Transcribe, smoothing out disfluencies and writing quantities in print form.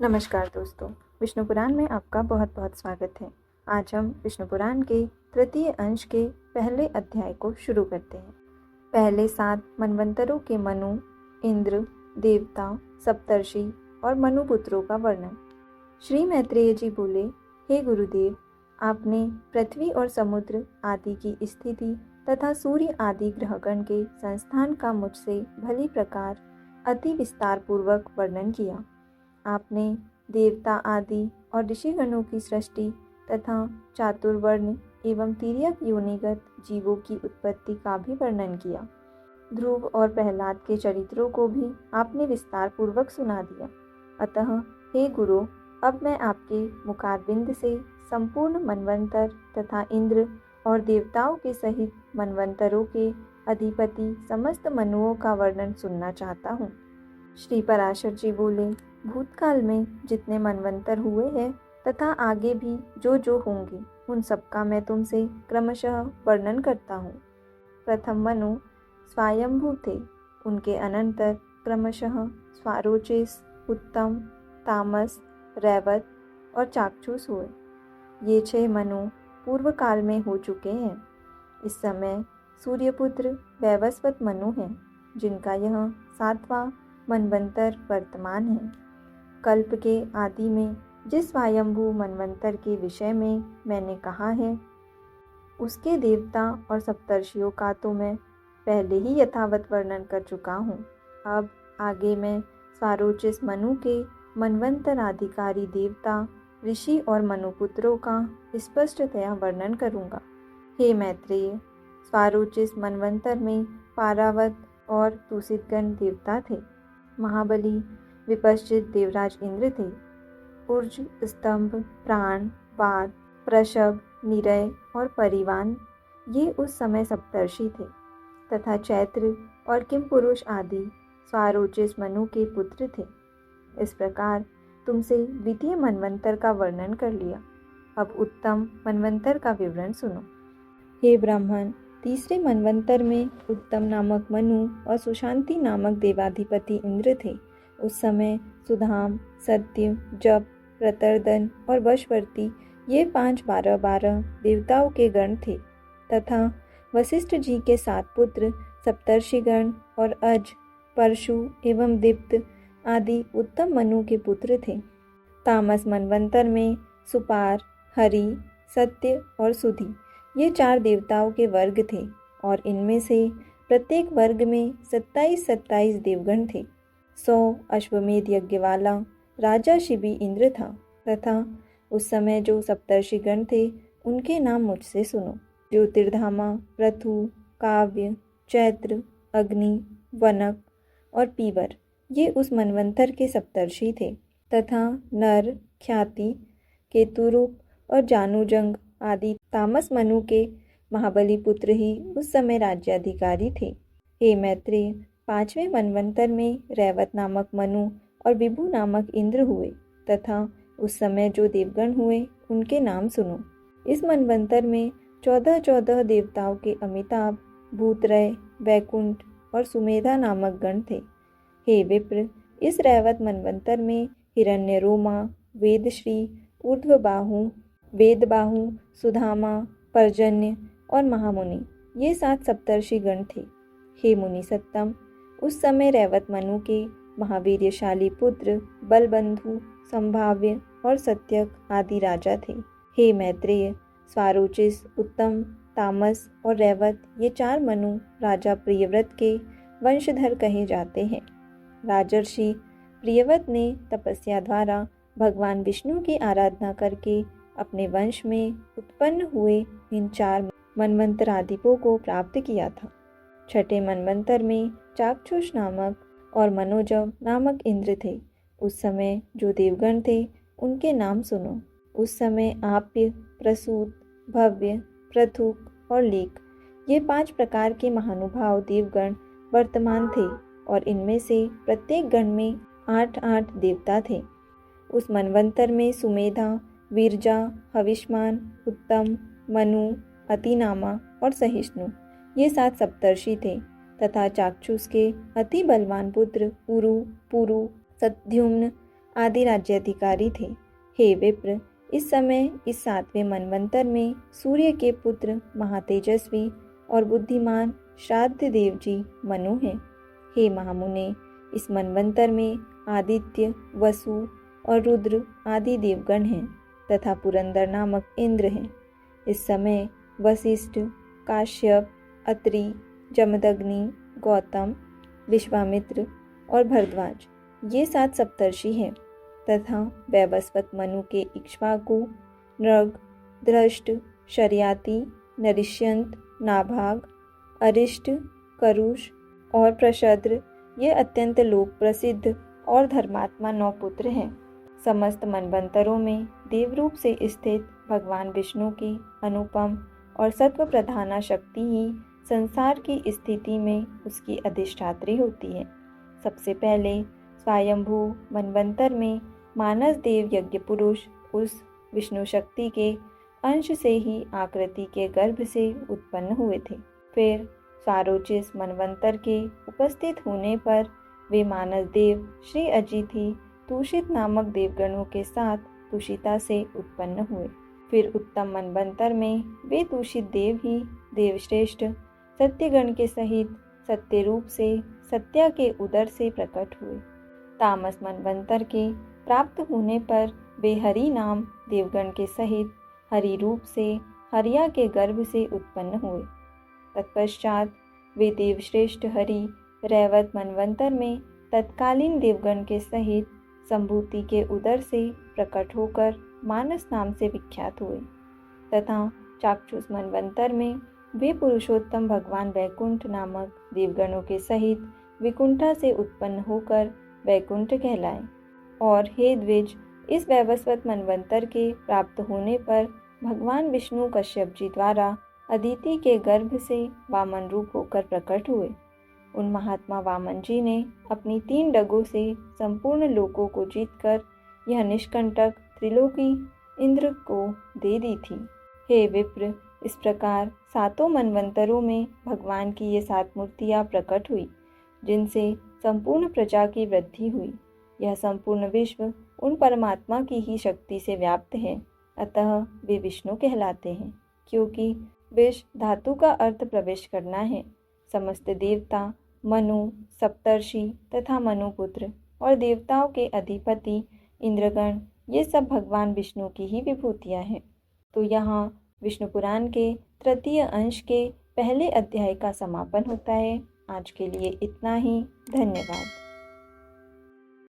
नमस्कार दोस्तों, विष्णु पुराण में आपका बहुत बहुत स्वागत है। आज हम विष्णु पुराण के तृतीय अंश के पहले अध्याय को शुरू करते हैं। पहले 7 मनवंतरों के मनु, इंद्र, देवता, सप्तर्षि और मनुपुत्रों का वर्णन। श्री मैत्रेय जी बोले, हे गुरुदेव, आपने पृथ्वी और समुद्र आदि की स्थिति तथा सूर्य आदि ग्रहगण के संस्थान का मुझसे भली प्रकार अति विस्तार पूर्वक वर्णन किया। आपने देवता आदि और ऋषिगणों की सृष्टि तथा चातुर्वर्ण एवं तिर्यक योनिगत जीवों की उत्पत्ति का भी वर्णन किया। ध्रुव और प्रहलाद के चरित्रों को भी आपने विस्तार पूर्वक सुना दिया। अतः हे गुरु, अब मैं आपके मुखारबिंद से संपूर्ण मनवंतर तथा इंद्र और देवताओं के सहित मनवंतरों के अधिपति समस्त मनुओं का वर्णन सुनना चाहता हूँ। श्री पराशर जी बोले, भूतकाल में जितने मनवंतर हुए हैं तथा आगे भी जो होंगे, उन सबका मैं तुमसे क्रमशः वर्णन करता हूँ। प्रथम मनु स्वयंभू थे, उनके अनंतर क्रमशः स्वारोचिस, उत्तम, तामस, रैवत और चाक्षुष हुए। ये 6 मनु पूर्व काल में हो चुके हैं। इस समय सूर्यपुत्र वैवस्वत मनु हैं, जिनका यह 7वां मनवंतर वर्तमान है। कल्प के आदि में जिस स्वयंभू मनवंतर के विषय में मैंने कहा है, उसके देवता और सप्तर्षियों का तो मैं पहले ही यथावत वर्णन कर चुका हूँ। अब आगे मैं स्वारोचिस मनु के मनवंतराधिकारी देवता, ऋषि और मनुपुत्रों का स्पष्टतया वर्णन करूँगा। हे मैत्रेय, स्वारोचिस मनवंतर में पारावत और तुषितगण देवता थे। महाबली विपश्चित देवराज इंद्र थे। ऊर्ज, स्तंभ, प्राण, वात, प्रशभ, निरय और परिवान ये उस समय सप्तर्षि थे तथा चैत्र और किमपुरुष आदि स्वारोचिस मनु के पुत्र थे। इस प्रकार तुमसे द्वितीय मनवंतर का वर्णन कर लिया। अब उत्तम मनवंतर का विवरण सुनो। हे ब्राह्मण, तीसरे मनवंतर में उत्तम नामक मनु और सुशांति नामक देवाधिपति इंद्र थे। उस समय सुधाम, सत्य, जप, प्रतर्दन और वशवर्ती ये 5 12 देवताओं के गण थे तथा वशिष्ठ जी के 7 पुत्र सप्तर्षिगण और अज, परशु एवं दीप्त आदि उत्तम मनु के पुत्र थे। तामस मनवंतर में सुपार, हरि, सत्य और सुधि ये 4 देवताओं के वर्ग थे और इनमें से प्रत्येक वर्ग में 27 देवगण थे। 100 अश्वमेध यज्ञ वाला राजा शिबी इंद्र था तथा उस समय जो सप्तर्षिगण थे उनके नाम मुझसे सुनो। ज्योतिर्धामा, पृथु, काव्य, चैत्र, अग्नि, वनक और पीवर ये उस मनवंतर के सप्तर्षि थे तथा नर, ख्याति, केतुरूप और जानुजंग आदि तामस मनु के महाबली पुत्र ही उस समय राज्याधिकारी थे। हे मैत्रेय, 5वें मनवंतर में रैवत नामक मनु और विभु नामक इंद्र हुए तथा उस समय जो देवगण हुए उनके नाम सुनो। इस मनवंतर में 14 देवताओं के अमिताभ, भूतरय, वैकुंठ और सुमेधा नामक गण थे। हे विप्र, इस रैवत मनवंतर में हिरण्यरोमा, वेदश्री, ऊर्ध्वबाहु, वेदबाहु, सुधामा, पर्जन्य और महामुनि ये 7 सप्तर्षि गण थे। हे मुनि सत्तम, उस समय रैवत मनु के महावीर्यशाली पुत्र बलबंधु, संभाव्य और सत्यक आदि राजा थे। हे मैत्रेय, स्वारोचिस, उत्तम, तामस और रैवत ये 4 मनु राजा प्रियव्रत के वंशधर कहे जाते हैं। राजर्षि प्रियव्रत ने तपस्या द्वारा भगवान विष्णु की आराधना करके अपने वंश में उत्पन्न हुए इन 4 मनवंतराधिपों को प्राप्त किया था। 6ठे मनवंतर में चाक्षुष नामक और मनोजव नामक इंद्र थे। उस समय जो देवगण थे उनके नाम सुनो। उस समय आप्य, प्रसूत, भव्य, पृथुक और लीक ये 5 प्रकार के महानुभाव देवगण वर्तमान थे और इनमें से प्रत्येक गण में 8 देवता थे। उस मनवंतर में सुमेधा, वीरजा, हविष्मान, उत्तम, मनु, अतिनामा और सहिष्णु ये 7 सप्तर्षि थे तथा चाक्षुष के अति बलवान पुत्र उरु, पुरु, सद्युम्न आदि राज्याधिकारी थे। हे विप्र, इस समय इस 7वें मनवंतर में सूर्य के पुत्र महातेजस्वी और बुद्धिमान श्राद्ध देव जी मनु हैं। हे महामुने, इस मनवंतर में आदित्य, वसु और रुद्र आदि देवगण हैं तथा पुरंदर नामक इंद्र हैं। इस समय वशिष्ठ, काश्यप, अत्रि, जमदग्नि, गौतम, विश्वामित्र और भरद्वाज ये 7 सप्तर्षि हैं तथा वैवस्वत मनु के इक्ष्वाकु, नृग, दृष्ट, शर्याति, नरिष्यंत, नाभाग, अरिष्ट, करुष और प्रशद्र ये अत्यंत लोक प्रसिद्ध और धर्मात्मा 9 पुत्र हैं। समस्त मनवंतरों में देवरूप से स्थित भगवान विष्णु की अनुपम और सत्व प्रधाना शक्ति ही संसार की स्थिति में उसकी अधिष्ठात्री होती है। सबसे पहले स्वयंभू मनवंतर में मानस देव यज्ञ पुरुष उस विष्णु शक्ति के अंश से ही आकृति के गर्भ से उत्पन्न हुए थे। फिर स्वारोचिस मनवंतर के उपस्थित होने पर वे मानस देव श्री अजिथि तुषित नामक देवगणों के साथ तुषिता से उत्पन्न हुए। फिर उत्तम मनवंतर में वे तुषित देव ही देवश्रेष्ठ सत्यगण के सहित सत्य रूप से सत्या के उदर से प्रकट हुए। तामस मनवंतर के प्राप्त होने पर वे हरि नाम देवगण के सहित हरि रूप से हरिया के गर्भ से उत्पन्न हुए। तत्पश्चात वे देवश्रेष्ठ हरि रैवत मनवंतर में तत्कालीन देवगण के सहित संभूति के उदर से प्रकट होकर मानस नाम से विख्यात हुए तथा चाक्षुष मनवंतर में वे पुरुषोत्तम भगवान वैकुंठ नामक देवगणों के सहित विकुंठा से उत्पन्न होकर वैकुंठ कहलाए। और हे द्विज, इस वैवस्वत मनवंतर के प्राप्त होने पर भगवान विष्णु कश्यप जी द्वारा अदिति के गर्भ से वामन रूप होकर प्रकट हुए। उन महात्मा वामन जी ने अपनी 3 डगों से संपूर्ण लोकों को जीतकर यह निष्कंटक त्रिलोकी इंद्र को दे दी थी। हे विप्र, इस प्रकार 7 मनवंतरों में भगवान की ये 7 मूर्तियाँ प्रकट हुई जिनसे संपूर्ण प्रजा की वृद्धि हुई। यह संपूर्ण विश्व उन परमात्मा की ही शक्ति से व्याप्त है, अतः वे विष्णु कहलाते हैं। क्योंकि विष धातु का अर्थ प्रवेश करना है। समस्त देवता, मनु, सप्तर्षि तथा मनुपुत्र और देवताओं के अधिपति इंद्रगण ये सब भगवान विष्णु की ही विभूतियाँ हैं। तो यहाँ विष्णु पुराण के तृतीय अंश के पहले अध्याय का समापन होता है। आज के लिए इतना ही। धन्यवाद।